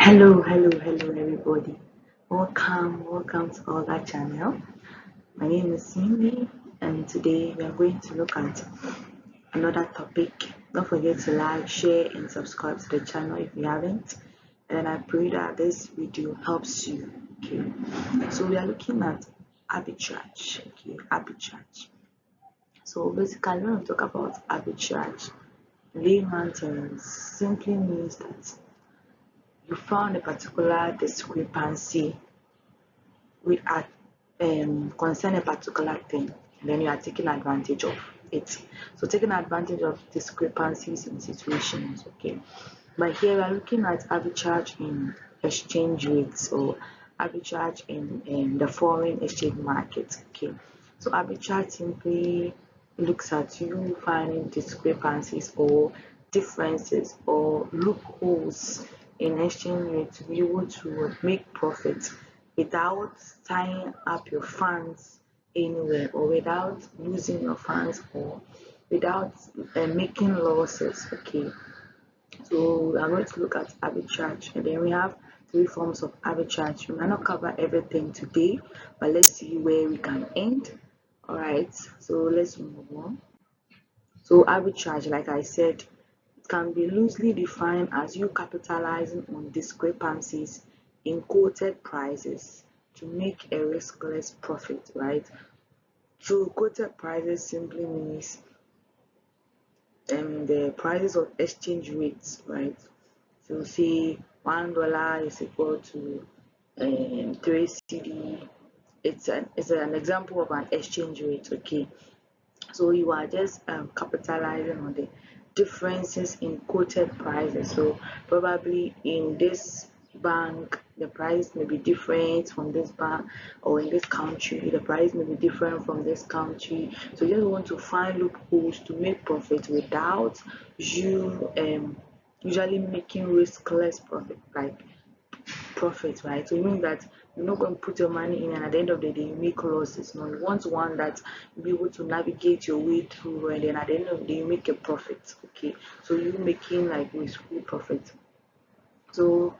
Hello, everybody. Welcome to our channel. My name is Cindy, and today we are going to look at another topic. Don't forget to like, share, and subscribe to the channel if you haven't. And I pray that this video helps you. Okay, so we are looking at arbitrage. Okay, arbitrage. So basically, when we talk about arbitrage, layman terms simply means that you found a particular discrepancy with concern a particular thing, and then you are taking advantage of it. So taking advantage of discrepancies in situations, okay. But here we are looking at arbitrage in exchange rates or arbitrage in the foreign exchange market, okay. So arbitrage simply looks at you finding discrepancies or differences or loopholes in exchange rate to be able to make profit without tying up your funds anywhere or without losing your funds or without making losses, okay. So we are going to look at arbitrage, and then we have three forms of arbitrage. We might not cover everything today, but let's see where we can end. All right, so let's move on. So arbitrage, like I said, it can be loosely defined as you capitalizing on discrepancies in quoted prices to make a riskless profit, right? So quoted prices simply means the prices of exchange rates, right? So say $1 is equal to 3 CD. It's an example of an exchange rate, okay. So you are just capitalizing on the differences in quoted prices. So probably in this bank the price may be different from this bank, or in this country the price may be different from this country. So you just want to find loopholes to make profit without you usually making riskless profit, like profit, right? So it means that you're not going to put your money in and at the end of the day you make losses. No, you want one that you'll be able to navigate your way through, and then at the end of the day you make a profit, okay. So you making like risk-free profit. So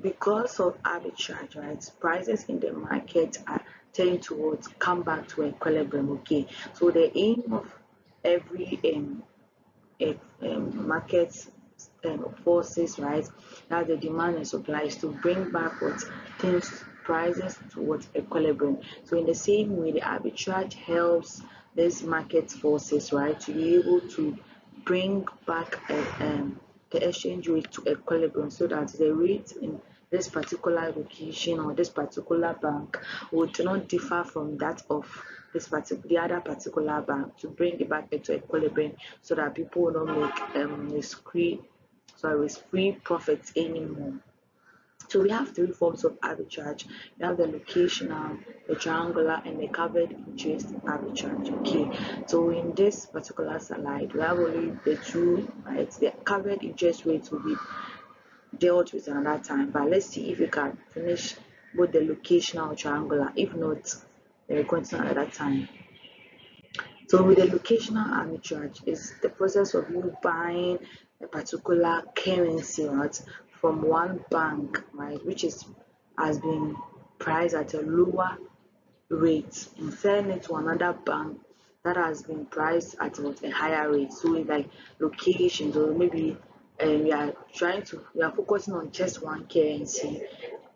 because of arbitrage, right, prices in the market are tending towards come back to equilibrium, okay. So the aim of every market forces, right, that the demand and supply is to bring back what things prices towards equilibrium. So in the same way, the arbitrage helps these market forces, right, to be able to bring back the exchange rate to equilibrium, so that the rate in this particular location or this particular bank would not differ from that of the other particular bank, to bring it back into equilibrium so that people will not make risk-free profits anymore. So we have three forms of arbitrage. We have the locational, the triangular, and the covered interest arbitrage. Okay, so in this particular slide, we have only the two, right? The covered interest rates will be dealt with another time, but let's see if we can finish both the locational or triangular. If not, we're going to another time. So with the locational arbitrage is the process of you buying a particular currency, right, from one bank, right, which has been priced at a lower rate, and selling it to another bank that has been priced at a higher rate. So it's like locations, or maybe we are focusing on just one currency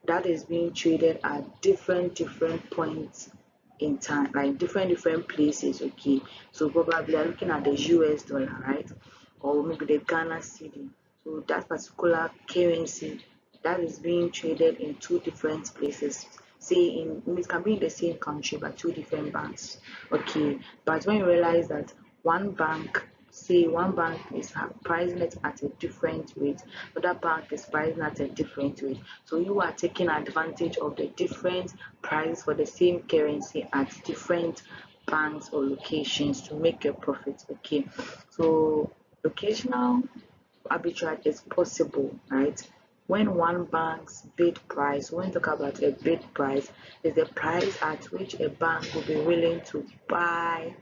that is being traded at different points in time, like different places, okay. So probably are looking at the US dollar, right, or maybe the Ghana cedi. So that particular currency that is being traded in two different places, say it can be in the same country but two different banks, okay. But when you realize that one bank is pricing it at a different rate, other bank is pricing at a different rate, so you are taking advantage of the different prices for the same currency at different banks or locations to make your profit, okay. So locational arbitrage is possible, right, when one bank's bid price, when you talk about a bid price, is the price at which a bank will be willing to buy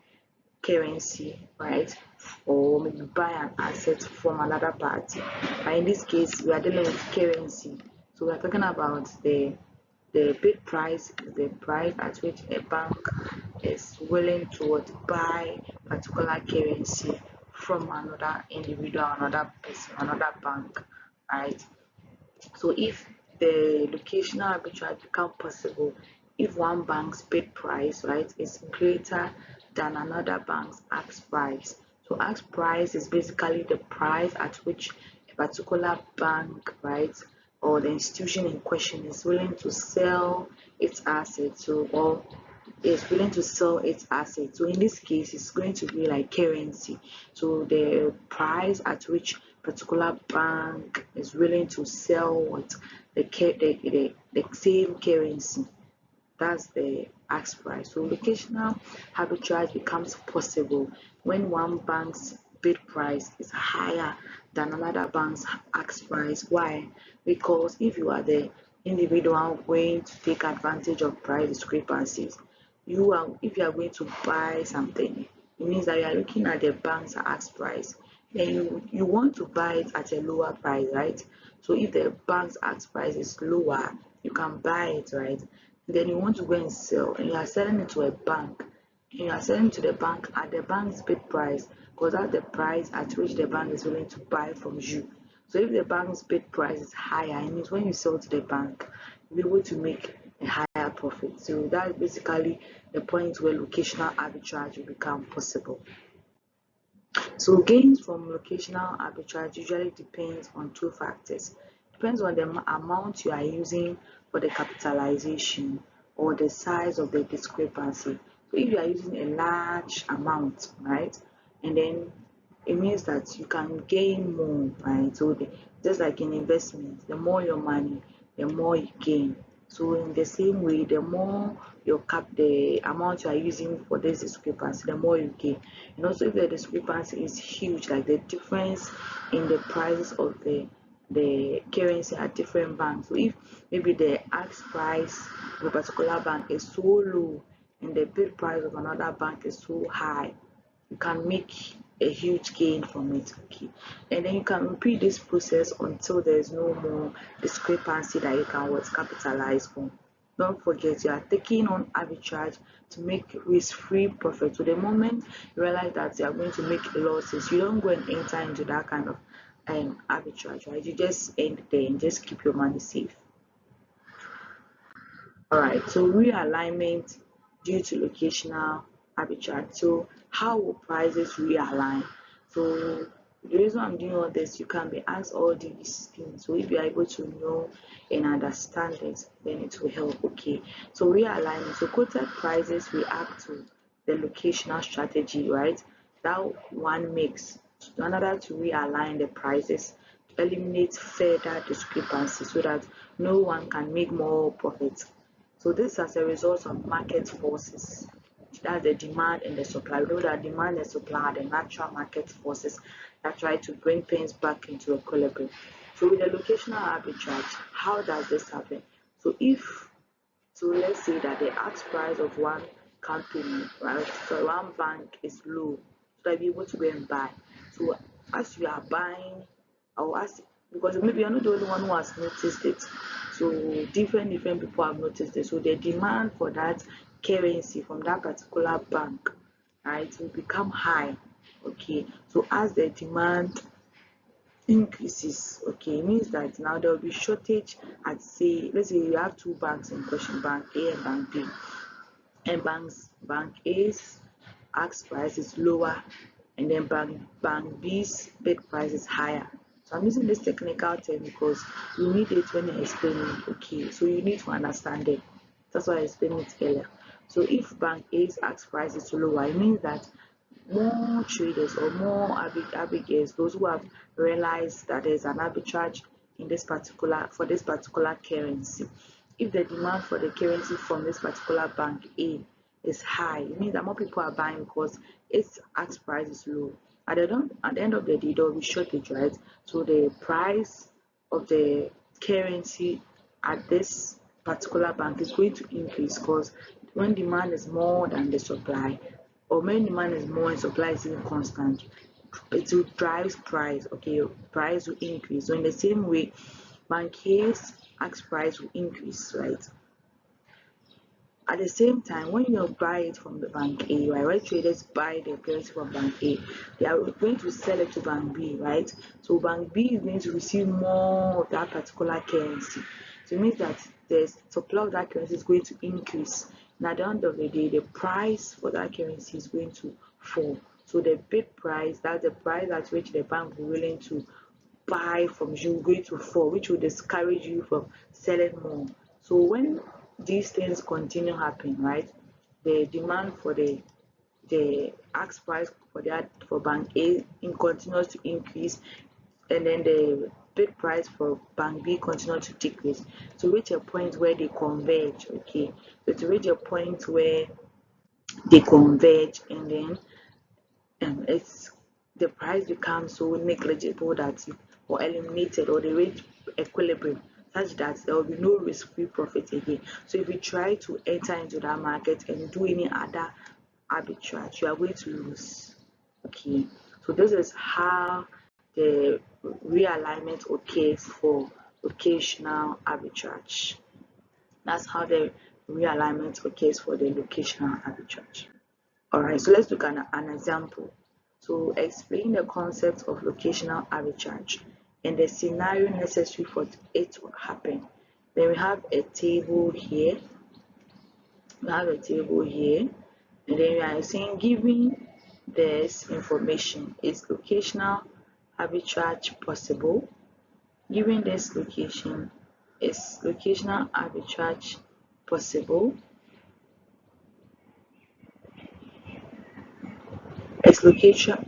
currency, right, or maybe buy an asset from another party. But in this case, we are dealing with currency. So we're talking about the bid price is the price at which a bank is willing to buy particular currency from another individual, another person, another bank, right? So if the locational arbitrage become possible, if one bank's bid price, right, is greater than another bank's ask price. So ask price is basically the price at which a particular bank, right, or the institution in question is willing to sell its assets, so or is willing to sell its assets. So in this case, it's going to be like currency. So the price at which particular bank is willing to sell what the same currency. That's the ask price. So locational arbitrage becomes possible when one bank's bid price is higher than another bank's ask price. Why? Because if you are the individual going to take advantage of price discrepancies, if you are going to buy something, it means that you are looking at the bank's ask price. Then you want to buy it at a lower price, right? So if the bank's ask price is lower, you can buy it, right? Then you want to go and sell, and you are selling it to a bank, and you are selling to the bank at the bank's bid price, because that's the price at which the bank is willing to buy from you. So if the bank's bid price is higher, it means when you sell to the bank, you'll be able to make a higher profit. So that's basically the point where locational arbitrage will become possible. So gains from locational arbitrage usually depends on two factors. Depends on the amount you are using for the capitalization or the size of the discrepancy. So if you are using a large amount, right, and then it means that you can gain more, right? So just like in investment, the more your money, the more you gain. So in the same way, the more the amount you are using for this discrepancy, the more you gain. And also if the discrepancy is huge, like the difference in the prices of the currency at different banks. So if maybe the ask price of a particular bank is so low and the bid price of another bank is so high, you can make a huge gain from it. Okay, and then you can repeat this process until there's no more discrepancy that you can capitalize on. Don't forget, you are taking on arbitrage to make risk-free profit. So the moment you realize that you are going to make losses, you don't go and enter into that kind of arbitrage, right? You just end there and just keep your money safe. All right, so realignment due to locational arbitrage. So how will prices realign? So the reason I'm doing all this, you can be asked all these things. So if you are able to know and understand it, then it will help. Okay, so realignment. So quoted prices react to the locational strategy, right? That one makes in order to realign the prices to eliminate further discrepancy so that no one can make more profit. So this as a result of market forces. That's the demand and the supply. We know that demand and supply are the natural market forces that try to bring things back into equilibrium. So with the locational arbitrage, how does this happen? So let's say that the ask price of one company, right, so one bank is low, so that you're able to go and buy. So as you are buying, or as because maybe you're not the only one who has noticed it. So different people have noticed it. So the demand for that currency from that particular bank, right, will become high. Okay. So as the demand increases, okay, it means that now there will be shortage at, say, let's say you have two banks in question, bank A and bank B, and bank A's ask price is lower, and then bank B's bid price is higher. So I'm using this technical term because you need it when you explain it. Okay, so you need to understand it. That's why I explained it earlier. So if bank A's ask price is lower, it means that more traders or more aggregators, those who have realized that there's an arbitrage in this particular currency. If the demand for the currency from this particular bank A is high, it means that more people are buying because its ask price is low. At the end of the day, there will be shortage, right? So the price of the currency at this particular bank is going to increase because when demand is more than the supply, or when demand is more and supply is even constant, it will drive price. Okay, price will increase. So in the same way, bank A's ask price will increase, right? At the same time, when you buy it from the bank A, right, when traders buy the currency from bank A, they are going to sell it to bank B, right? So bank B is going to receive more of that particular currency. So it means that the supply of that currency is going to increase. And at the end of the day, the price for that currency is going to fall. So the bid price, that's the price at which the bank will be willing to buy from you, going to fall, which will discourage you from selling more. So when these things continue happening, right, the demand for the ask price for that for bank A continues to increase, and then the bid price for bank B continues to decrease to reach a point where they converge. Okay, so to reach a point where they converge, and then it's the price becomes so negligible that or eliminated, or they reach equilibrium such that there will be no risk-free profit again. So if you try to enter into that market and do any other arbitrage, you are going to lose. Okay, so this is how the realignment occurs for locational arbitrage. That's how the realignment occurs for the locational arbitrage. Alright, so let's look at an example. So explain the concept of locational arbitrage and the scenario necessary for it to happen. Then we have a table here. And then we are saying giving this information, is locational arbitrage possible? Given this location, is locational arbitrage possible? Is locational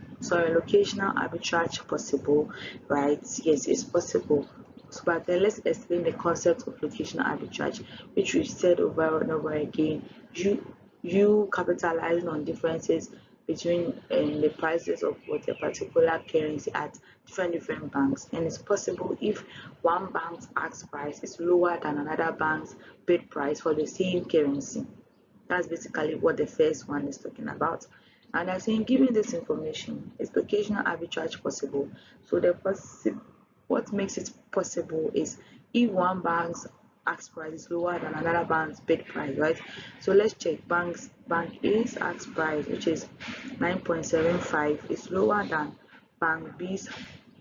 arbitrage possible, right? Yes, it's possible. So, but then let's explain the concept of locational arbitrage, which we've said over and over again. You capitalizing on differences between the prices of what a particular currency at different banks, and it's possible if one bank's ask price is lower than another bank's bid price for the same currency. That's basically what the first one is talking about. And I think given this information, is locational arbitrage possible? So what makes it possible is if one bank's ask price is lower than another bank's bid price, right? So let's check bank A's ask price, which is 9.75, is lower than bank B's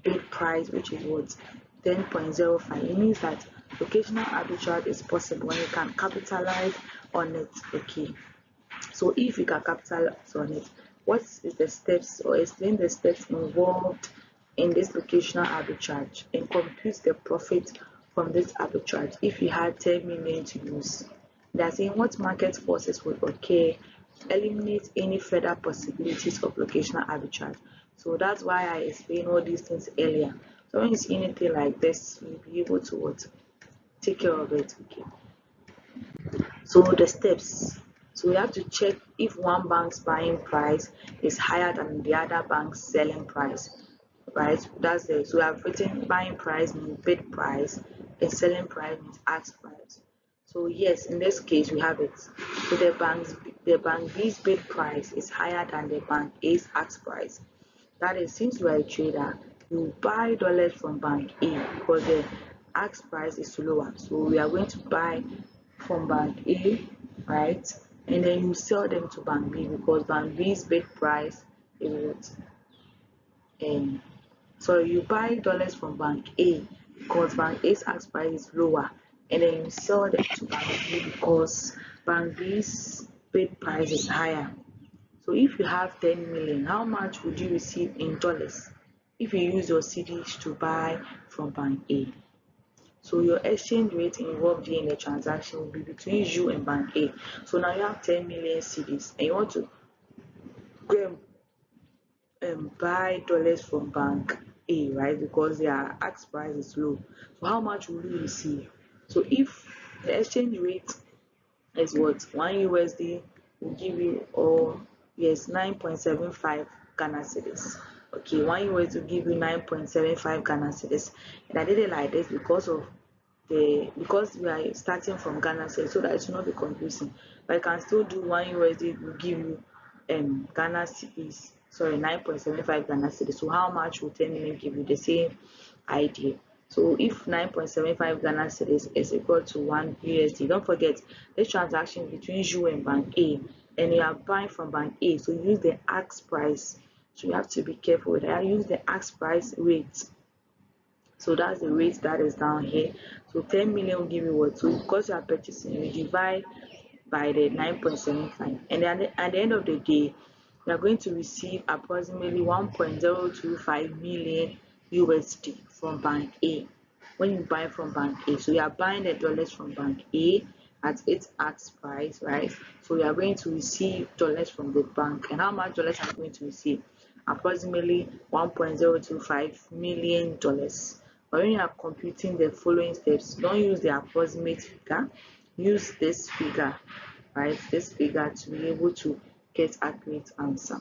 bid price, which is what, 10.05. It means that locational arbitrage is possible and you can capitalize on it. Okay, so if you can capitalize on it, what is the steps, or explain the steps involved in this locational arbitrage and compute the profit from this arbitrage if you had 10 million to use. They're saying what market forces would occur to eliminate any further possibilities of locational arbitrage. So that's why I explained all these things earlier. So when you see anything like this, you'll be able to what, take care of it. Okay, so the steps, so we have to check if one bank's buying price is higher than the other bank's selling price, right? That's it. So we have written buying price means bid price and selling price means ask price. So yes, in this case we have it. So the bank B's bid price is higher than the bank A's ask price. That is, since you are a trader, you buy dollars from bank A because the ask price is lower. So we are going to buy from bank A, right? And then you sell them to bank B because bank B's bid price is so you buy dollars from bank A because bank A's ask price is lower, and then you sell them to bank B because bank B's bid price is higher. So if you have 10 million, how much would you receive in dollars if you use your CDs to buy from bank A? So your exchange rate involved in the transaction will be between you and bank A. So now you have 10 million CDs and you want to go and buy dollars from bank A, right? Because their ask price is low. So how much will you receive? So if the exchange rate is what, 1 USD will give you, or yes, 9.75 Ghana cedis. Okay, 1 USD will give you 9.75 Ghana cedis. And I did it like this because we are starting from Ghana cedis, so that it should not be confusing. But I can still do 1 USD will give you Ghana cedis, sorry, 9.75 Ghana cedis. So how much will 10 million give you? The same idea. So if 9.75 Ghana cedis is equal to 1 USD, don't forget this transaction between you and Bank A, and you are buying from Bank A, so use the ask price. So you have to be careful with that. Use the ask price rate. So that's the rate that is down here. So 10 million will give you what? So because you are purchasing, you divide by the 9.75, and then at the end of the day, you are going to receive approximately 1.025 million USD from Bank A when you buy from Bank A. So you are buying the dollars from Bank A at its ask price, right? So you are going to receive dollars from the bank. And how much dollars are you going to receive? Approximately $1.025 million. But when you are computing the following steps, don't use the approximate figure, use this figure, right? This figure to be able to get accurate answer.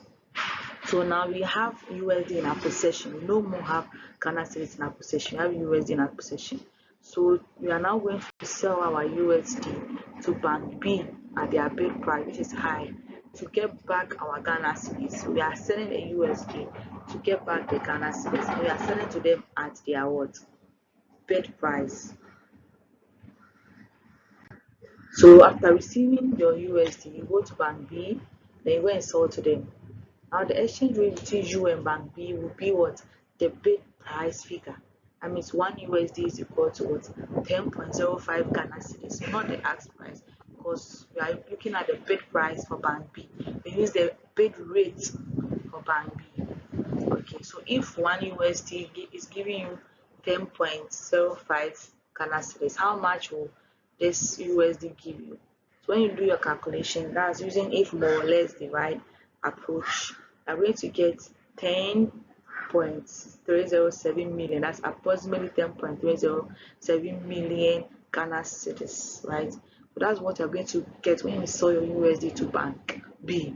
So now we have USD in our possession. We no more have Ghana cedis in our possession. We have USD in our possession. So we are now going to sell our USD to Bank B at their bid price, which is high, to get back our Ghana cedis. So we are selling a USD to get back the Ghana cedis, and we are selling to them at their what? Bid price. So after receiving your USD, you go to Bank B, then you go and sell to them. Now the exchange rate between you and Bank B will be what? The bid price figure. That means 1 USD is equal to what? 10.05 Ghana cedis, not the ask price, because we are looking at the bid price for Bank B. We use the bid rate for Bank B. Okay, so if 1 USD is giving you 10.05 Ghana cedis, how much will this USD give you? So when you do your calculation, that's using if more or less the right approach, you're going to get 10.307 million. That's approximately 10.307 million Ghana cedis, right? So that's what you're going to get when you sell your USD to Bank B.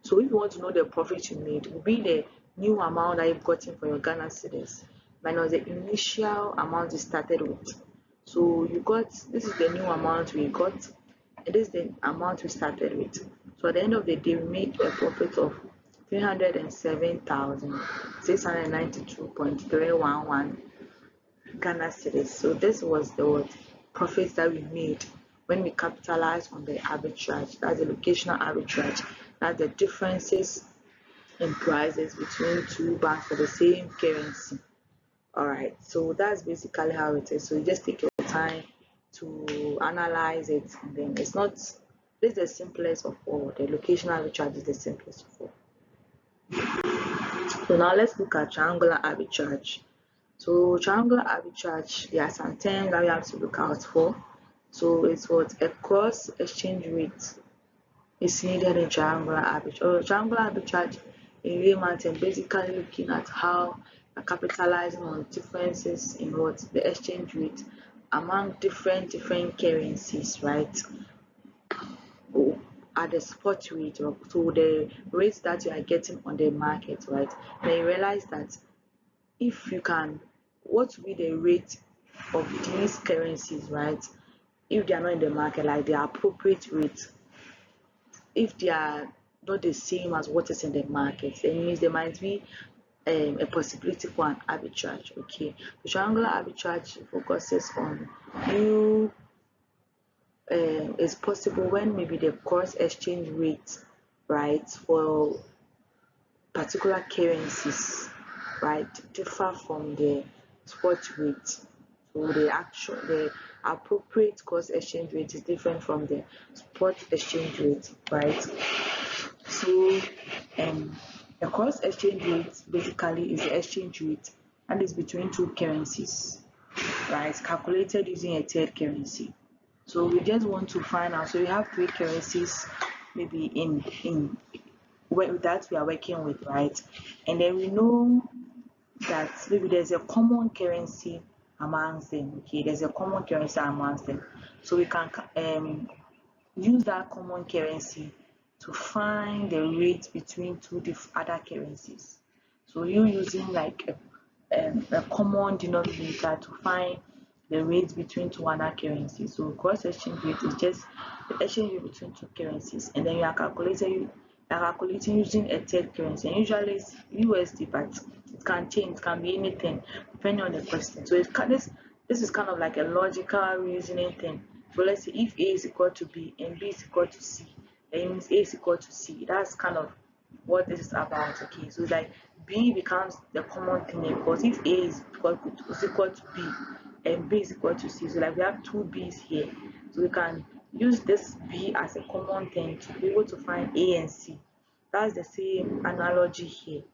So if you want to know the profit you made, it will be the new amount that you've gotten for your Ghana cedis minus the initial amount you started with. So you got, this is the new amount we got, and this is the amount we started with. So at the end of the day, we made a profit of 307,692.311 Ghana cedis. So this was the profits that we made when we capitalized on the arbitrage. That's the locational arbitrage. That's the differences in prices between two banks for the same currency. Alright, so that's basically how it is. So you just take your time to analyze it, and then it's not, this is the simplest of all. The locational arbitrage is the simplest of all. So now let's look at triangular arbitrage. So triangular arbitrage, there are some terms that we have to look out for. So it's what a cross exchange rate is needed in triangular arbitrage. Or triangular arbitrage in layman terms, basically looking at how you're capitalizing on differences in what the exchange rate among different currencies, right? Or at the spot rate, or so the rates that you are getting on the market, right? Then you realize that if you can, what will be the rate of these currencies, right? If they are not in the market, like the appropriate rate, if they are not the same as what is in the market, then it means there might be a possibility for an arbitrage. Okay, the triangular arbitrage focuses on you. It's possible when maybe the cross exchange rate, right, for particular currencies, right, differ from the spot rate. So the appropriate cross exchange rate is different from the spot exchange rate, right? So the cross exchange rate basically is the exchange rate and is between two currencies, right? Calculated using a third currency. So we just want to find out. So we have three currencies, maybe in that we are working with, right? And then we know that maybe there's a common currency amongst them. Okay, there's a common currency amongst them. So we can use that common currency to find the rate between two other currencies. So you're using like a common denominator to find the rate between two other currencies. So cross exchange rate is just the exchange rate between two currencies, and then you are calculating using a third currency. And usually it's USD, but it can change, can be anything depending on the question. So this is kind of like a logical reasoning thing. So let's say if A is equal to B and B is equal to C, then it means A is equal to C. That's kind of what this is about. Okay, so it's like B becomes the common thing here, because if A is equal to B and B is equal to C, so like we have two B's here, so we can use this B as a common thing to be able to find A and C. That's the same analogy here.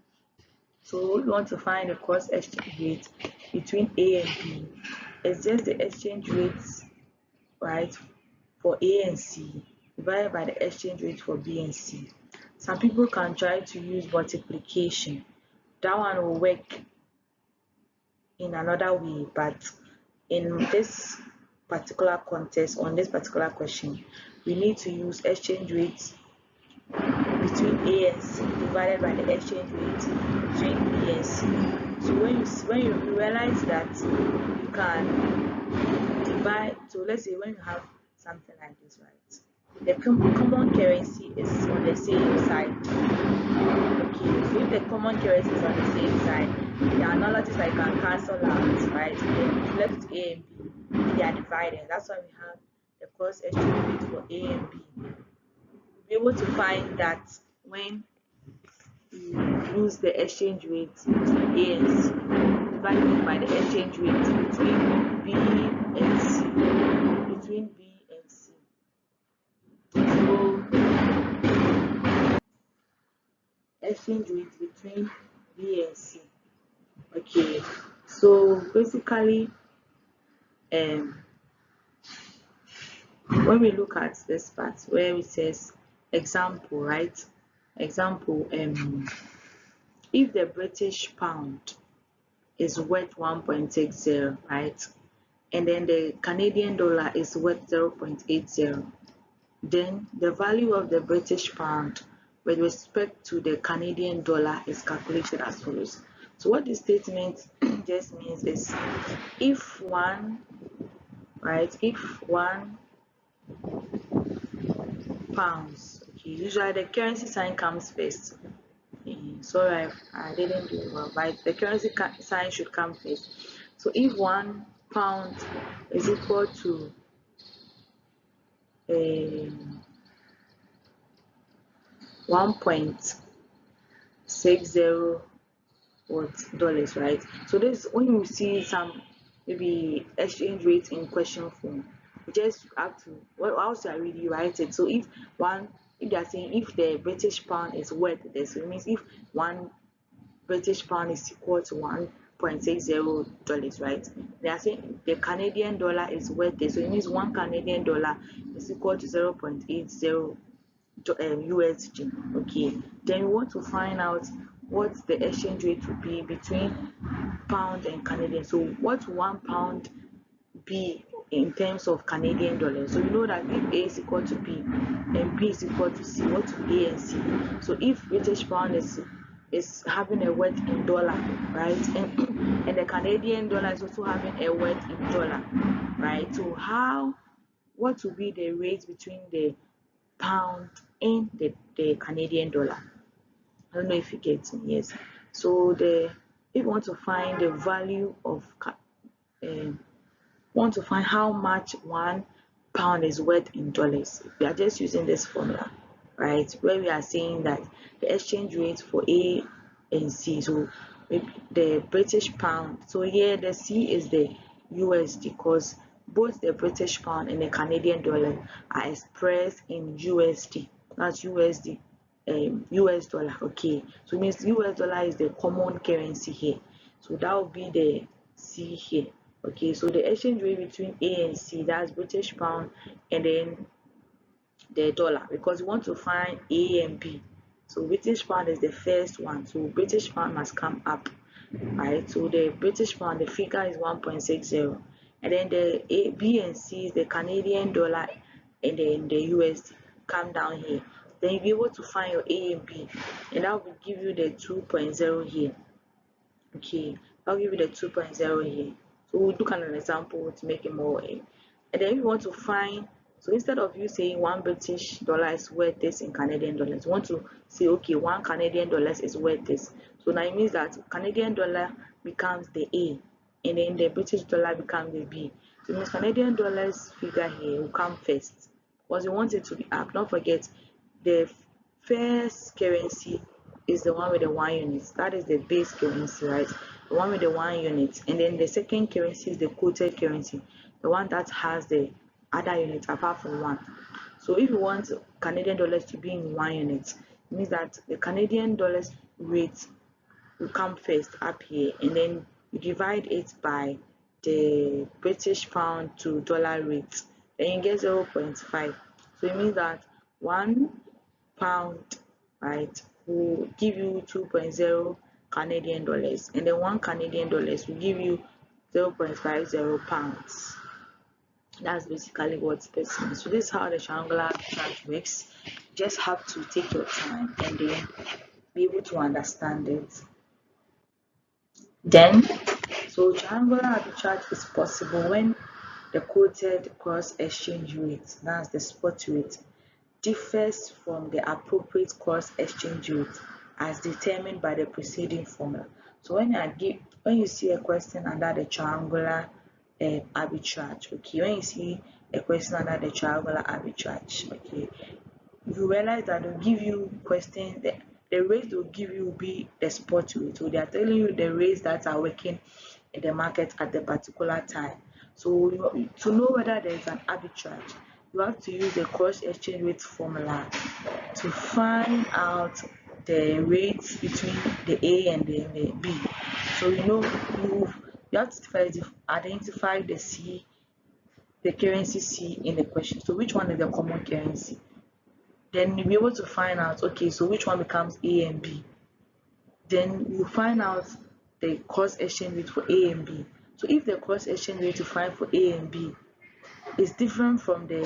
So we want to find the cross exchange rate between A and B. It's just the exchange rates, right, for A and C divided by the exchange rate for B and C. Some people can try to use multiplication. That one will work in another way, but in this particular context, on this particular question, we need to use exchange rates between A and C divided by the exchange rate between B and C. So when you realize that you can divide, so let's say when you have something like this, right? The common currency is on the same side. Okay, so if the common currency is on the same side, the analogies that you can cancel out, right? Then left A and B, they are divided. That's why we have the cross exchange rate for A and B. Be able to find that when you use the exchange rate between A and C divided by the exchange rate between B and C. Between B and C. So exchange rate between B and C. Okay. So basically, when we look at this part where it says example, right? Example, if the British pound is worth 1.60, right, and then the Canadian dollar is worth 0.80, then the value of the British pound with respect to the Canadian dollar is calculated as follows. So what this statement just means is if one pounds, okay, usually the currency sign comes first. Sorry, I didn't do well, but the currency sign should come first. So if 1 pound is equal to 1.60 dollars, right? So this, when you see some maybe exchange rate in question form, you just have to, well, else I really write it. So if they are saying if the British pound is worth this, so it means if 1 British pound is equal to 1.60 dollars, right? They are saying the Canadian dollar is worth this, so it means 1 Canadian dollar is equal to 0.80 USD. Okay, then we want to find out what the exchange rate will be between pound and Canadian. So what 1 pound be in terms of Canadian dollars? So you know that if A is equal to B and B is equal to C, what will A and C? So if British pound is having a worth in dollar, right, and the Canadian dollar is also having a worth in dollar, right? So what will be the rate between the pound and the Canadian dollar? I don't know if you get me. Yes. So if you want to find the value of want to find how much 1 pound is worth in dollars, we are just using this formula, right, where we are saying that the exchange rate for A and C, so the British pound, so here the C is the USD, because both the British pound and the Canadian dollar are expressed in USD. That's USD, US dollar. Okay, so it means US dollar is the common currency here, so that will be the C here. Okay, so the exchange rate between A and C, that's British pound and then the dollar, because we want to find A and B. So British pound is the first one, so British pound must come up, right? So the British pound, the figure is 1.60, and then the B and C is the Canadian dollar and then the USD. Come down here, then you'll be able to find your A and B, and that will give you the 2.0 here. Okay, I'll give you the 2.0 here. So we'll look at an example to make it more. And then we want to find, so instead of you saying 1 British dollar is worth this in Canadian dollars, you want to say, okay, 1 Canadian dollars is worth this. So now it means that Canadian dollar becomes the A, and then the British dollar becomes the B. So it means Canadian dollar's figure here will come first because we want it to be up. Don't forget, the first currency is the one with the 1 unit. That is the base currency, right? The one with the 1 unit. And then the second currency is the quoted currency, the one that has the other unit apart from one. So if you want Canadian dollars to be in 1 unit, it means that the Canadian dollars rate will come first up here, and then you divide it by the British pound to dollar rate, then you get 0.5. So it means that 1 pound, right, will give you 2.0 Canadian dollars, and then 1 Canadian dollars will give you 0.50 pounds. That's basically what this means. So this is how the triangular arbitrage works. You just have to take your time and then be able to understand it. Then, so triangular arbitrage is possible when the quoted cross exchange rate, that's the spot rate, differs from the appropriate cross exchange rate as determined by the preceding formula. So when you see a question under the triangular arbitrage, okay, when you see a question under the triangular arbitrage, okay, you realize that they'll give you questions, the rates they'll give you will be the spot rate. So they are telling you the rates that are working in the market at the particular time. So to know whether there is an arbitrage, you have to use the cross exchange rate formula to find out the rates between the A and the B. So you have to first identify the currency C in the question. So which one is the common currency? Then you'll be able to find out, okay, so which one becomes A and B. Then you find out the cross exchange rate for A and B. So if the cross exchange rate you find for A and B is different from the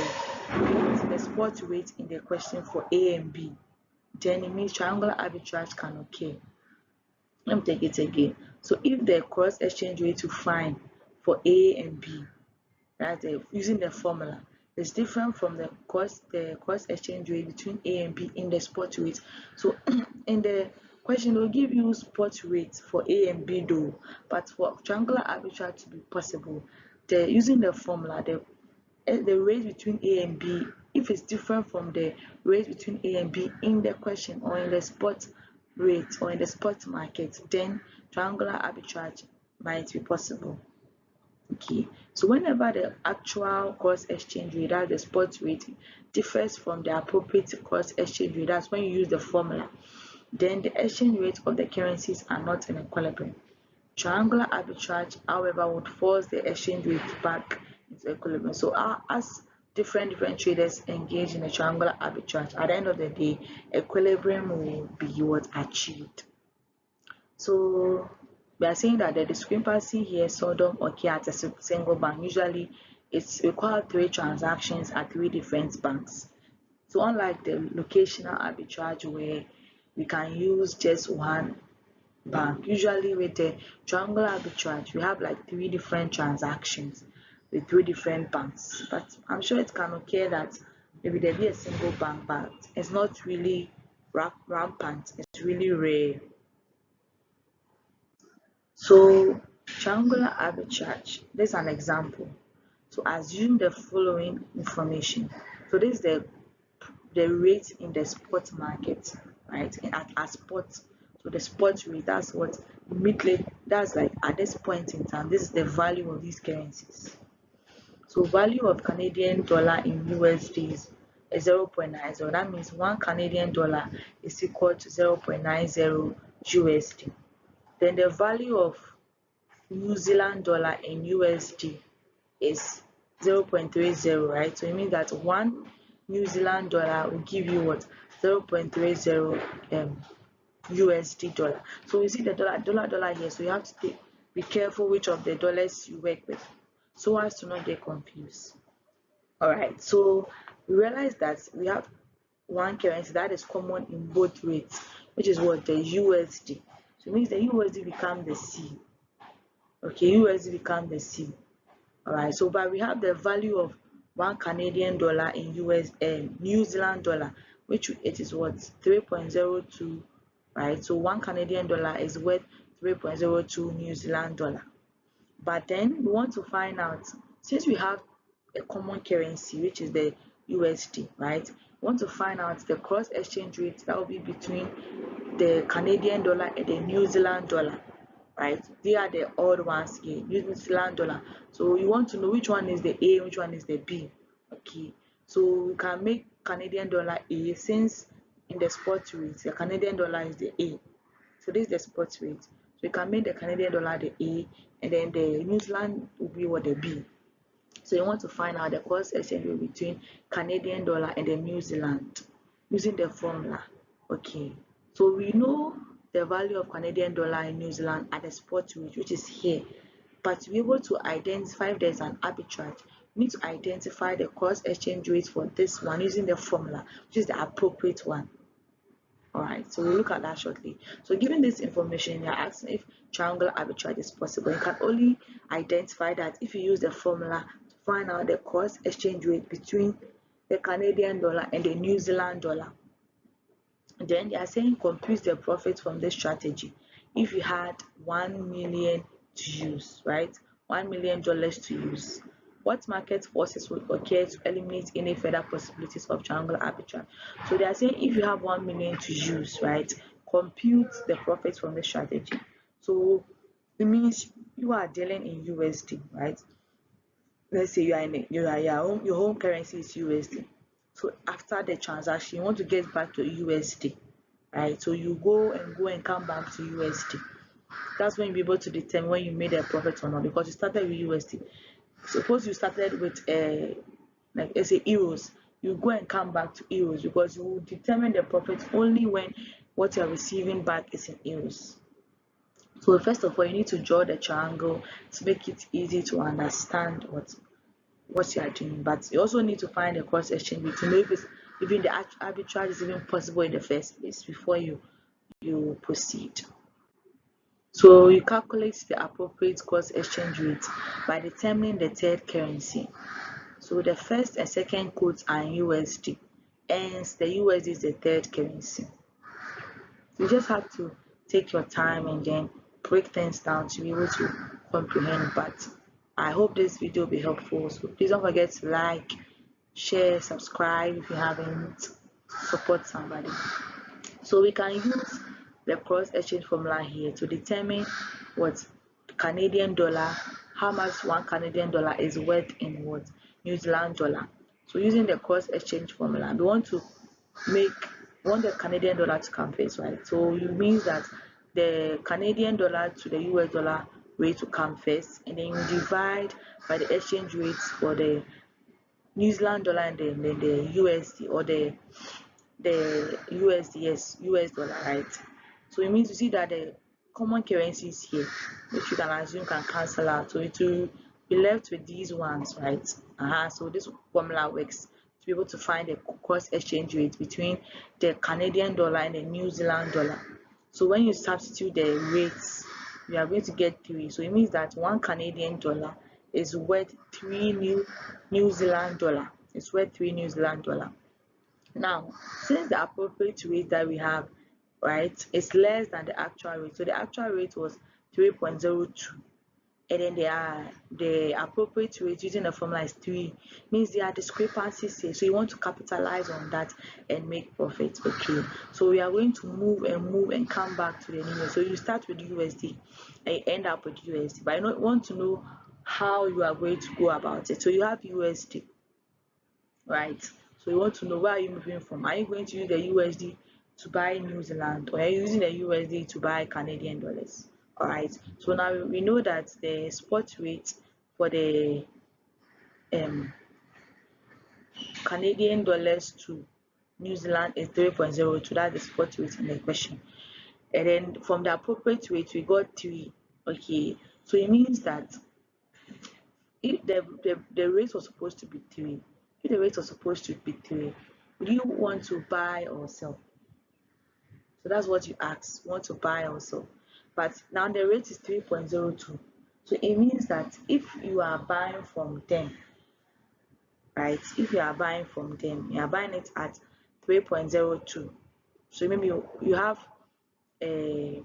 spot rate in the question for A and B, then it means triangular arbitrage can occur. Let me take it again. So if the cross exchange rate you find for A and B, that's using the formula, is different from the cross exchange rate between A and B in the spot rate. So in the question, will give you spot rates for A and B though, but for triangular arbitrage to be possible, using the formula, the rate between A and B, if it's different from the rate between A and B in the question or in the spot rate or in the spot market, then triangular arbitrage might be possible. Okay, so whenever the actual cross exchange rate, that's the spot rate, differs from the appropriate cross exchange rate, that's when you use the formula, then the exchange rate of the currencies are not in equilibrium. Triangular arbitrage, however, would force the exchange rate back into equilibrium. So as different traders engage in a triangular arbitrage, at the end of the day, equilibrium will be what achieved. So we are saying that the discrepancy here seldom occur at a single bank. Usually it's required 3 transactions at 3 different banks. So unlike the locational arbitrage where we can use just one bank, usually with the triangular arbitrage we have like 3 different transactions with 3 different banks. But I'm sure it can occur that maybe there be a single bank, but it's not really rampant, it's really rare. So triangular arbitrage, this is an example. So assume the following information. So this is the rate in the spot market, right? At spot. So the spot rate, that's what immediately, that's like at this point in time, this is the value of these currencies. So value of Canadian dollar in USD is 0.90. That means 1 Canadian dollar is equal to 0.90 USD. Then the value of New Zealand dollar in USD is 0.30, right? So it means that 1 New Zealand dollar will give you what? 0.30 USD dollar. So you see the dollar here, so you have to be careful which of the dollars you work with so as to not get confused. Alright, so we realize that we have one currency that is common in both rates, which is what? The USD. So it means the USD become the C. Okay, USD become the C. Alright, so but we have the value of 1 Canadian dollar in New Zealand dollar, which it is what? 3.02 right? So one Canadian dollar is worth 3.02 New Zealand dollar. But then we want to find out, since we have a common currency, which is the USD, right? We want to find out the cross exchange rate that will be between the Canadian dollar and the New Zealand dollar, right? They are the odd ones here, New Zealand dollar. So you want to know which one is the A, which one is the B. Okay, so we can make Canadian dollar A, since in the spot rate the Canadian dollar is the A. So this is the spot rate. So you can make the Canadian dollar the A, and then the New Zealand will be what, the B. So you want to find out the cross exchange rate between Canadian dollar and the New Zealand using the formula. Okay, so we know the value of Canadian dollar in New Zealand at the spot rate, which is here. But to be able to identify if there's an arbitrage, we need to identify the cross exchange rate for this one using the formula, which is the appropriate one. Alright, so we'll look at that shortly. So given this information, you're asking if triangular arbitrage is possible. You can only identify that if you use the formula to find out the cross exchange rate between the Canadian dollar and the New Zealand dollar. Then they are saying compute the profit from this strategy. If you had 1 million to use, right? $1 million to use. What market forces would occur to eliminate any further possibilities of triangular arbitrage? So they are saying if you have 1 million to use, right? Compute the profits from the strategy. So it means you are dealing in USD, right? Let's say you are in your home currency is USD. So after the transaction, you want to get back to USD, right? So you go and come back to USD. That's when you'll be able to determine when you made a profit or not, because you started with USD. Suppose you started with like let's say euros, you go and come back to euros, because you will determine the profit only when what you are receiving back is in euros. So first of all, you need to draw the triangle to make it easy to understand what you are doing. But you also need to find a cross exchange rate to know if it's even the arbitrage is even possible in the first place before you proceed. So you calculate the appropriate cross exchange rate by determining the third currency. So the first and second quotes are in USD, hence the USD is the third currency. You just have to take your time and then break things down to be able to comprehend. But I hope this video will be helpful. So please don't forget to like, share, subscribe if you haven't, support somebody. So we can use the cross exchange formula here to determine what Canadian dollar, how much one Canadian dollar is worth in what New Zealand dollar. So using the cross exchange formula, we want the Canadian dollar to come first, right? So it means that the Canadian dollar to the US dollar rate to come first, and then you divide by the exchange rates for the New Zealand dollar and then the USD, or the USD, yes, US dollar, right? So it means you see that the common currencies here, which you can assume can cancel out, so it will be left with these ones, right? So this formula works to be able to find the cross exchange rate between the Canadian dollar and the New Zealand dollar. So when you substitute the rates, you are going to get 3. So it means that 1 Canadian dollar is worth 3 New Zealand dollar. It's worth 3 New Zealand dollar. Now, since the appropriate rate that we have, right, is less than the actual rate, so the actual rate was 3.02, and then the appropriate rate using the formula is 3, means there are discrepancies here. So you want to capitalize on that and make profit. Okay, so we are going to move and come back to the new. So you start with USD and you end up with USD, but I want to know how you are going to go about it. So you have USD, right? So you want to know where are you moving from. Are you going to use the USD to buy New Zealand, or are you using the USD to buy Canadian dollars? All right, so now we know that the spot rate for the Canadian dollars to New Zealand is 3.02. That's the spot rate in the question. And then from the appropriate rate, we got 3. Okay, so it means that if the rate was supposed to be 3, if the rate was supposed to be 3, would you want to buy or sell? So that's what you ask, want to buy or sell. But now the rate is 3.02. So it means that if you are buying from them, right? If you are buying from them, you are buying it at 3.02. So maybe you have uh,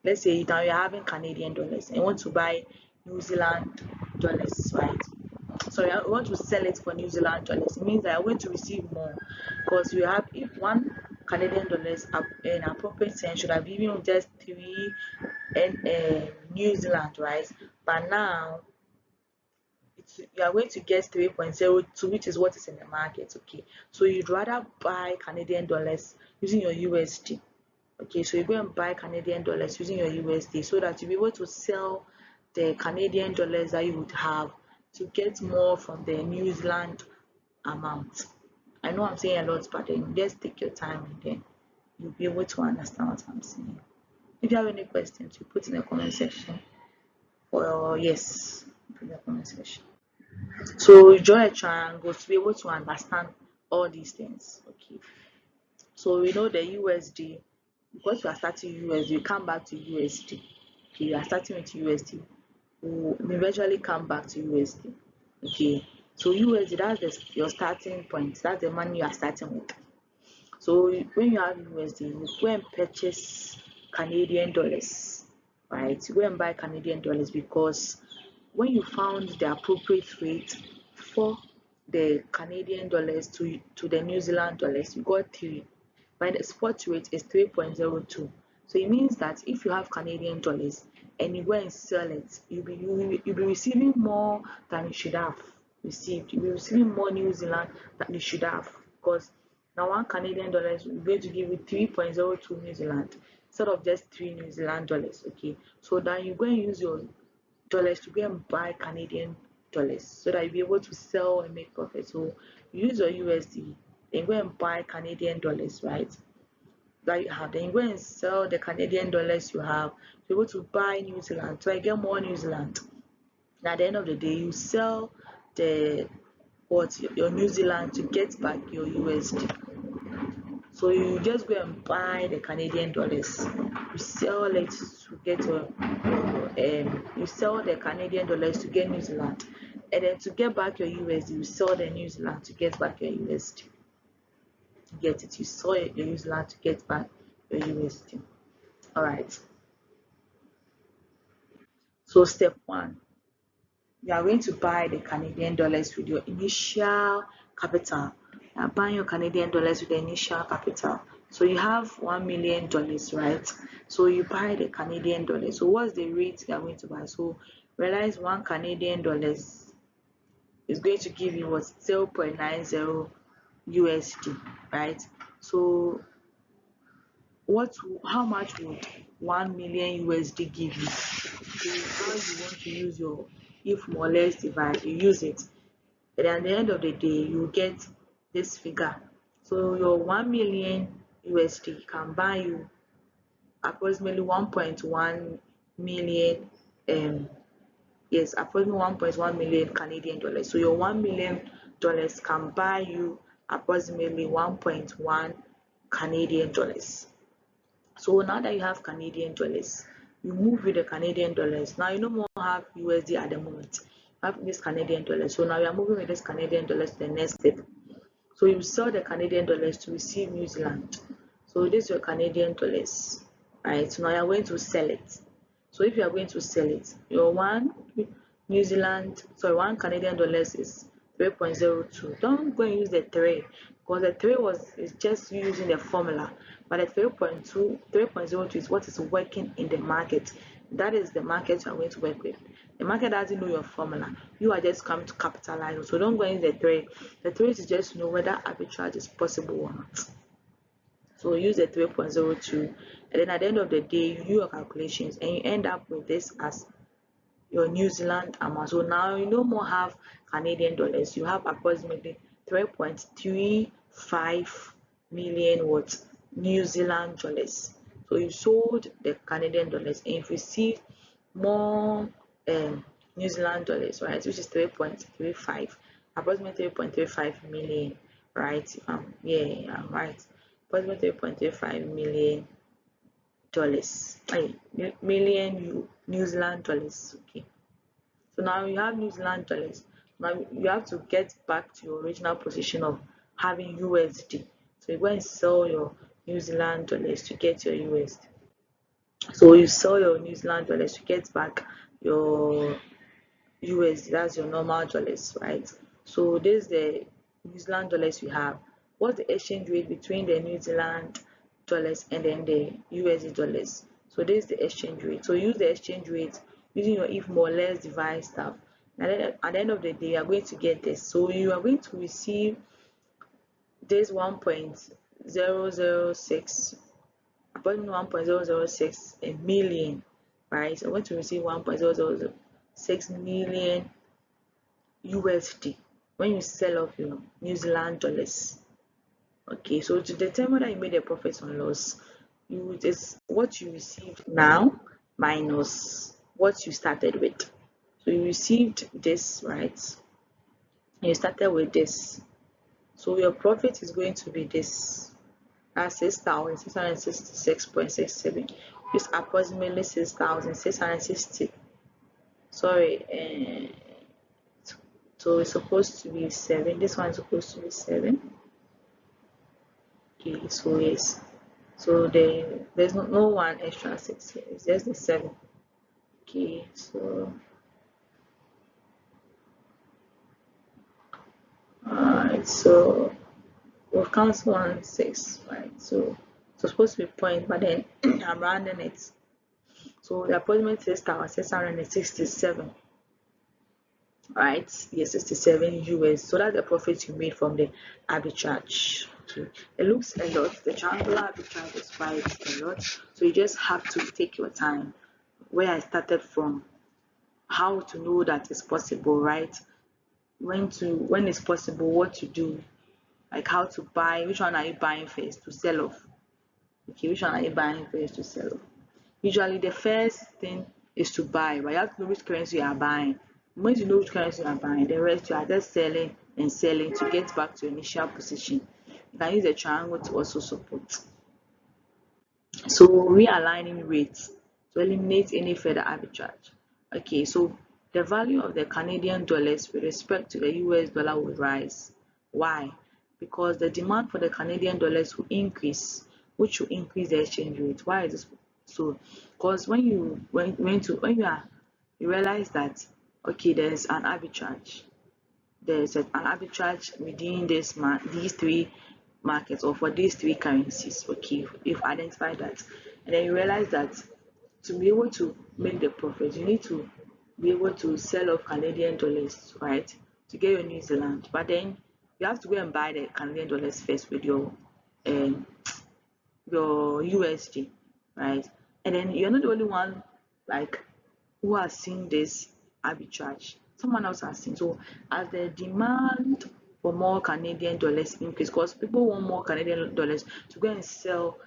let's say now you're having Canadian dollars and you want to buy New Zealand dollars, right? So you want to sell it for New Zealand dollars. It means that you're going to receive more because you have, if one Canadian dollars in appropriate sense should have given you just three and New Zealand, right? But now you are going to get 3.02, which is what is in the market. Okay, so you'd rather buy Canadian dollars using your USD. Okay, so you go and buy Canadian dollars using your USD so that you'll be able to sell the Canadian dollars that you would have to get more from the New Zealand amount. I know I'm saying a lot, but then just take your time and then you'll be able to understand what I'm saying. If you have any questions, you put in the comment section. Or yes, put in the comment section. So you draw a triangle to be able to understand all these things. Okay. So we know the USD, because we are starting USD, we come back to USD. Okay, we are starting with USD. We eventually come back to USD. Okay, so USD, your starting point. That's the money you are starting with. So when you have USD, you go and purchase Canadian dollars, right? You go and buy Canadian dollars because when you found the appropriate rate for the Canadian dollars to the New Zealand dollars, you got 3. But the spot rate is 3.02. So it means that if you have Canadian dollars and you go and sell it, you'll be receiving more than you should have received. You'll be receiving more New Zealand than you should have, because now one Canadian dollar is going to give you 3.02 New Zealand instead of just 3 New Zealand dollars. Okay, so then you go and use your dollars to go and buy Canadian dollars so that you'll be able to sell and make profit. So you use your USD, then go and buy Canadian dollars, right? That you have, then you go and sell the Canadian dollars you have to be able to buy New Zealand. So I get more New Zealand. And at the end of the day, you sell the your New Zealand to get back your USD. So you just go and buy the Canadian dollars, you sell it to get you sell the Canadian dollars to get New Zealand, and then to get back your USD, you sell the New Zealand to get back your USD. You get it? You sell your New Zealand to get back your USD. All right. So step 1, you are going to buy the Canadian dollars with your initial capital. You are buying your Canadian dollars with the initial capital. So you have $1 million, right? So you buy the Canadian dollars. So what's the rate you are going to buy? So realize 1 Canadian dollars is going to give you what, 0.90 USD, right? So how much would 1 million USD give you? So how you want to use your if more or less divide, you use it, and at the end of the day you get this figure. So your 1 million USD can buy you approximately 1.1 million yes, approximately 1.1 million Canadian dollars. So your $1 million can buy you approximately 1.1 Canadian dollars. So now that you have Canadian dollars, you move with the Canadian dollars. Now you no more have USD at the moment. You have this Canadian dollars. So now you are moving with this Canadian dollars to the next step. So you sell the Canadian dollars to receive New Zealand. So this is your Canadian dollars, right? So now you are going to sell it. So if you are going to sell it, your one Canadian dollars is 3.02. Don't go and use the 3 because the 3 is just using the formula, but the 3.02 is what is working in the market. That is the market you are going to work with. The market doesn't know your formula. You are just coming to capitalize. So don't go in the 3. The 3 is just to know whether arbitrage is possible or not. So use the 3.02, and then at the end of the day you do your calculations and you end up with this as your New Zealand amount. So now you no more have Canadian dollars, you have approximately 3.35 million what New Zealand dollars. So you sold the Canadian dollars and you received more New Zealand dollars, right, which is 3.35, approximately 3.35 million, right? Yeah, right, approximately 3.35 million dollars, million New Zealand dollars. Okay, so now you have New Zealand dollars. Now you have to get back to your original position of having USD. So you go and sell your New Zealand dollars to get your USD. So you sell your New Zealand dollars, you get back your USD, that's your normal dollars, right? So this is the New Zealand dollars we have. What's the exchange rate between the New Zealand dollars and then the USD dollars? So this is the exchange rate. So use the exchange rate using your if more or less device stuff. And then at the end of the day, you are going to get this. So you are going to receive this 1.006, approximately 1.006 a million, right? So I'm going to receive 1.006 million USD when you sell off your New Zealand dollars. Okay, so to determine whether you made a profit or loss, you just what you received now minus what you started with. So you received this, right? You started with this. So your profit is going to be this. That's 6,666.67. It's approximately 6,660. Sorry, so it's supposed to be 7. This one is supposed to be 7. Okay, so yes. So there's no one extra 6 here. It's just the 7. Okay, so alright, so we'll count 1 6, right? So it's supposed to be point, but then I'm rounding it. So the approximate 6,667. Right, yes, 67 US. So that's the profit you made from the arbitrage. Okay, it looks a lot. The triangular arbitrage is quite a lot, so you just have to take your time. Where I started from, how to know that it's possible, right? When it's possible, what to do, like how to buy. Which one are you buying first to sell off? Okay, which one are you buying first to sell off? Usually the first thing is to buy, but you have to know which currency you are buying. Once you know which currency you are buying, the rest you are just selling and selling to get back to your initial position. You can use the triangle to also support. So realigning rates to eliminate any further arbitrage. Okay, so the value of the Canadian dollars with respect to the US dollar will rise. Why? Because the demand for the Canadian dollars will increase, which will increase the exchange rate. Why is this so? Because you realize that okay, there's an arbitrage. There's an arbitrage within these three markets, or for these three currencies. Okay, you've identified that, and then you realize that to be able to make the profit, you need to be able to sell off Canadian dollars, right, to get your New Zealand. But then you have to go and buy the Canadian dollars first with um, your USD, right? And then you're not the only one like who has seen this arbitrage. Someone else has seen. So as the demand for more Canadian dollars increase, because people want more Canadian dollars to go and sell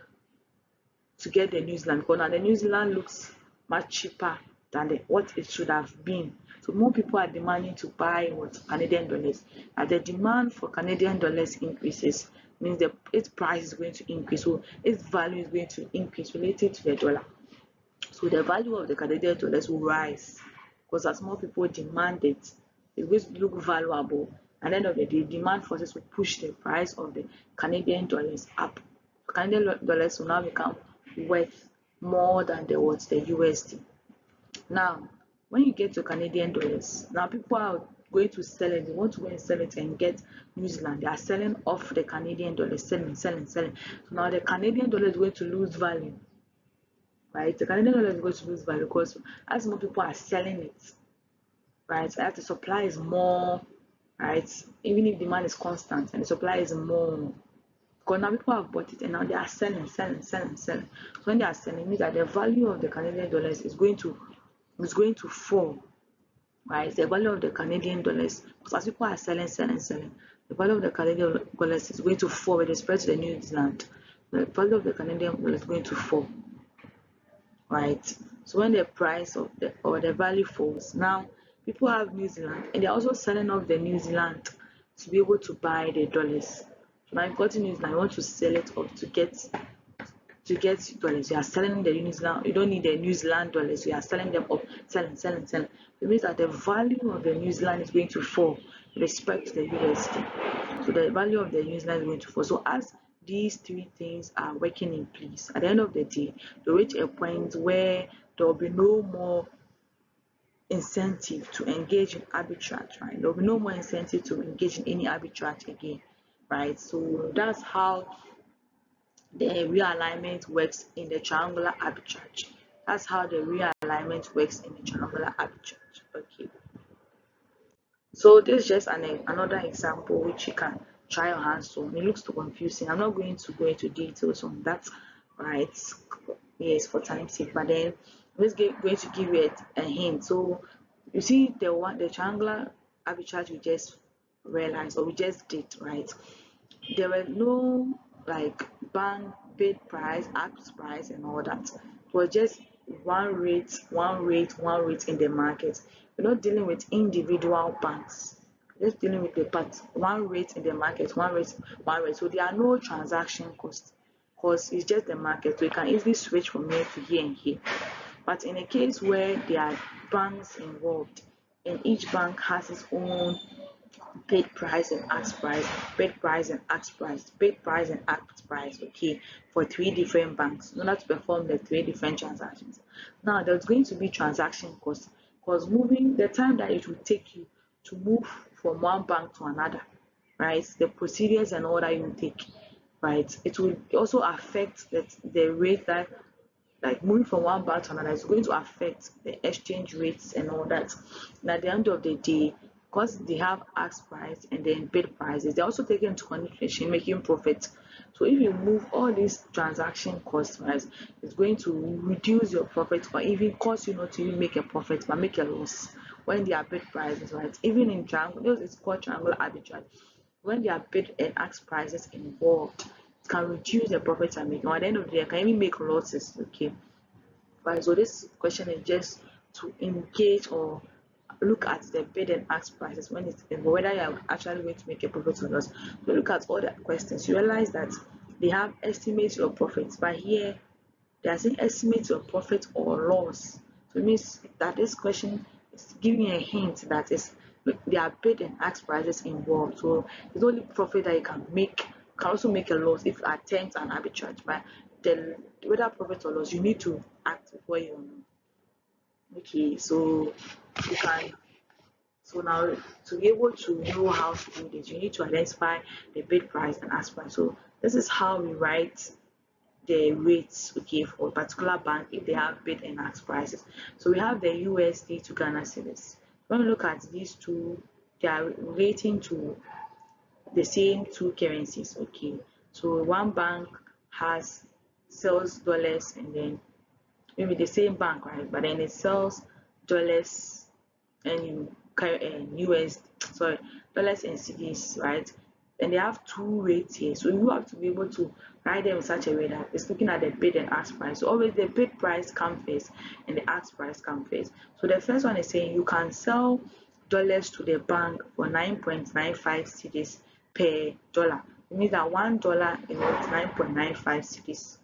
to get the New Zealand, because now the New Zealand looks much cheaper than what it should have been. So more people are demanding to buy what Canadian dollars. As the demand for Canadian dollars increases, means the its price is going to increase. So its value is going to increase related to the dollar. So the value of the Canadian dollars will rise because as more people demand it, it's going to look valuable. At the end of the day, demand forces will push the price of the Canadian dollars up. Canadian dollars will now become worth more than the USD. Now, when you get to Canadian dollars, now people are going to sell it. They want to go and sell it and get New Zealand. They are selling off the Canadian dollars, selling, selling, selling. So now the Canadian dollar is going to lose value, right? The Canadian dollar is going to lose value because as more people are selling it, right, as the supply is more, right, even if demand is constant and the supply is more, because now people have bought it and now they are selling, selling, selling, selling. So when they are selling, it means that the value of the Canadian dollars is going to fall, right? The value of the Canadian dollars, because as people are selling, selling, selling, the value of the Canadian dollars is going to fall with respect to the New Zealand. The value of the Canadian dollar is going to fall, right? So when the price of the or the value falls, now people have New Zealand and they're also selling off the New Zealand to be able to buy the dollars. So now you've got New Zealand, you want to sell it off to get dollars. You are selling the New Zealand, you don't need the New Zealand dollars, you are selling them off, selling, selling, selling. It means that the value of the New Zealand is going to fall with respect to the USD. So the value of the New Zealand is going to fall. So as these three things are working in place, at the end of the day, they'll reach a point where there will be no more incentive to engage in arbitrage, right? There will be no more incentive to engage in any arbitrage again, right? So that's how the realignment works in the triangular arbitrage. That's how the realignment works in the triangular arbitrage. Okay. So this is just another example which you can try your hands on. It looks too confusing. I'm not going to go into details on that, right? Yes, for time's sake. But then I'm just going to give you a hint. So you see the triangular arbitrage we just realized or we just did, right? There were no like bank bid price, ask price, and all that. It was just one rate, one rate, one rate in the market. We're not dealing with individual banks. We're just dealing with the part one rate in the market, one rate, one rate. So there are no transaction costs because it's just the market. So you can easily switch from here to here and here. But in a case where there are banks involved and each bank has its own bid price and ask price, bid price and ask price, bid price and ask price, okay, for three different banks in order to perform the three different transactions. Now there's going to be transaction costs because moving the time that it will take you to move from one bank to another, right? The procedures and all that you take, right? It will also affect the rate that like moving from one bank to another is going to affect the exchange rates and all that. And at the end of the day, because they have ask price and then bid prices, they're also taking into consideration making profit. So if you move all these transaction costs, right, it's going to reduce your profit or even cause you not to even make a profit but make a loss when there are bid prices, right? Even in triangle, it's called triangular arbitrage. When there are bid and ask prices involved, it can reduce the profits I'm making. Or at the end of the day, I can even make losses. Okay. Right. So this question is just to engage or look at the bid and ask prices when it's whether you are actually going to make a profit or not. So look at all the questions. You realize that they have estimates your profits, but here they are saying estimate your profit or loss. So it means that this question is giving a hint that is there are bid and ask prices involved. So it's only profit that you can make. You can also make a loss if you attempt an arbitrage. But the whether profit or loss, you need to act before you know. Okay, so you can so now to be able to know how to do this, you need to identify the bid price and ask price. So this is how we write the rates, okay, for a particular bank if they have bid and ask prices. So we have the USD to Ghana cedis. When we look at these two, they are relating to the same two currencies, okay. So one bank has sells dollars and then maybe the same bank, right? But then it sells dollars and US, sorry, dollars and cedis, right? And they have two rates here, so you have to be able to write them in such a way that it's looking at the bid and ask price. So always the bid price come first and the ask price come first. So the first one is saying you can sell dollars to the bank for 9.95 cedis per dollar. It means that $1 is 9.95 cedis,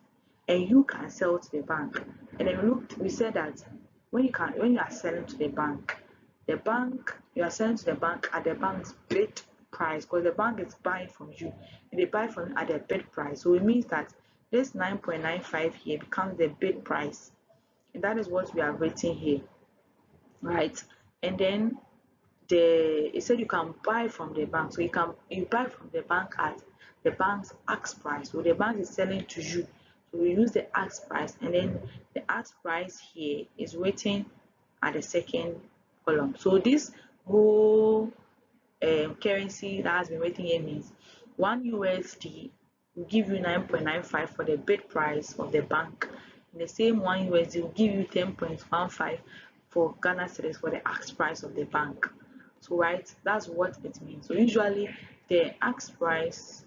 and you can sell to the bank. And then we said that when you are selling to the bank you are selling to the bank at the bank's bid price, because the bank is buying from you and they buy from you at the bid price. So it means that this 9.95 here becomes the bid price, and that is what we are written here, right? And then it said you can buy from the bank, so you buy from the bank at the bank's ask price. So the bank is selling to you, so we use the ask price, and then the ask price here is written at the second column. So this whole currency that has been written here means 1 USD will give you 9.95 for the bid price of the bank, and the same 1 USD will give you 10.15 for Ghana cedis for the ask price of the bank. So right, that's what it means. So usually the ask price,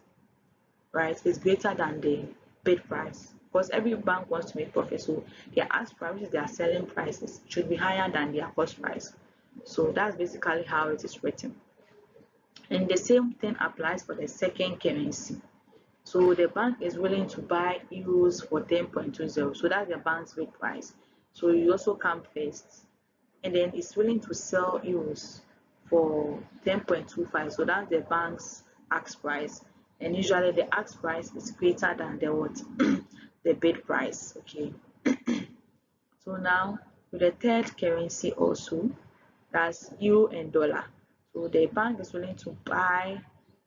right, is greater than the bid price because every bank wants to make profit. So their ask price, which is their selling prices, should be higher than their cost price. So that's basically how it is written. And the same thing applies for the second currency. So the bank is willing to buy euros for 10.20. So that's the bank's bid price. So you also come first. And then it's willing to sell euros for 10.25. So that's the bank's ask price. and usually the ask price is greater than the what the bid price. Okay, so now with the third currency also, that's euro and dollar. So the bank is willing to buy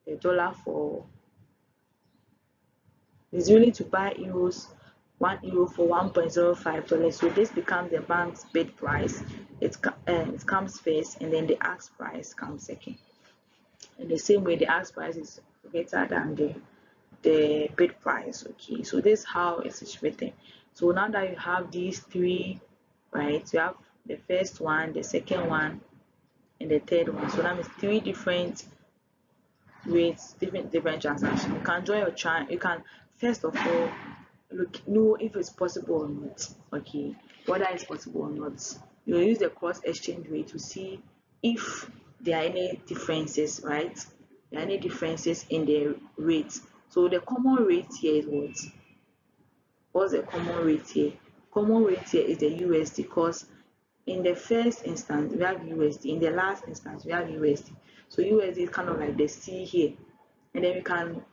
the dollar for is willing to buy euros, 1 euro for $1.05. So this becomes the bank's bid price. It comes first, and then the ask price comes second. In the same way, the ask price is greater than the bid price. Okay, so this is how it is written. So now that you have these three, right, you have the first one, the second one, and the third one. So that means three different rates, different transactions. You can join your chart. You can first of all know if it's possible or not. Okay, whether it's possible or not. You use the cross exchange rate to see if there are any differences, right? There are any differences in the rates. So the common rate here is what? What's the common rate here? Common rate here is the USD, because in the first instance we have USD, in the last instance we have USD. So USD is kind of like the C here, and then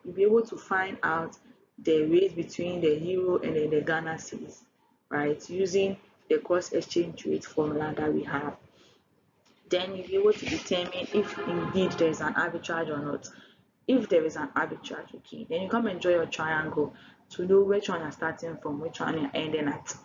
you'll be able to find out the rate between the euro and then the Ghana cedis, right? Using the cross exchange rate formula that we have. Then you'll be able to determine if indeed there is an arbitrage or not. If there is an arbitrage, okay, then you come enjoy your triangle to know which one you're starting from, which one you're ending at.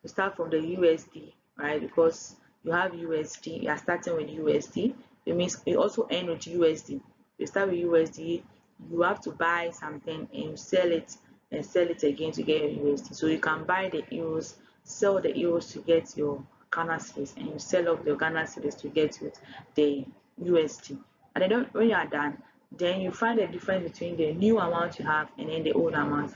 You start from the USD, right? Because you have USD, you are starting with USD. It means you also end with USD. You start with USD, you have to buy something and you sell it and sell it again to get your USD. So you can buy the euros, sell the euros to get your Ghana cedis, and you sell off your Ghana cedis to get with the USD. And then when you are done, then you find the difference between the new amount you have and then the old amount,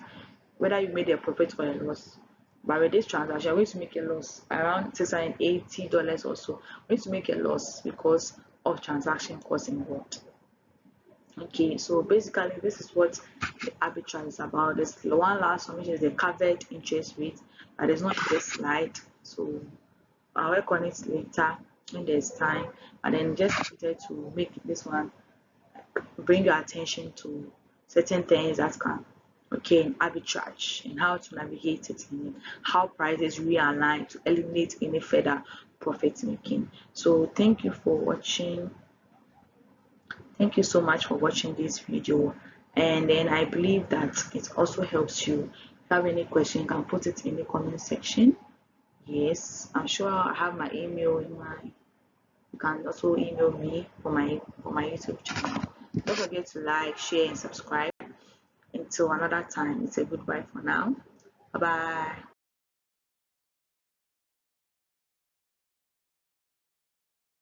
whether you made a profit or a loss. But with this transaction, we're going to make a loss around $680 or so. We're going to make a loss because of transaction costs involved. Okay, so basically this is what the arbitrage is about. There's the one last one, which is the covered interest rate, that is not in this slide. So I'll work on it later when there's time. And then just wanted to make this one bring your attention to certain things that can in arbitrage and how to navigate it, and how prices realign to eliminate any further profit making. So thank you for watching. Thank you so much for watching this video, and then I believe that it also helps you. If you have any question, you can put it in the comment section. Yes, I'm sure I have my email in my, you can also email me for my YouTube channel. Don't forget to like, share, and subscribe. Until another time, it's a goodbye for now. Bye bye.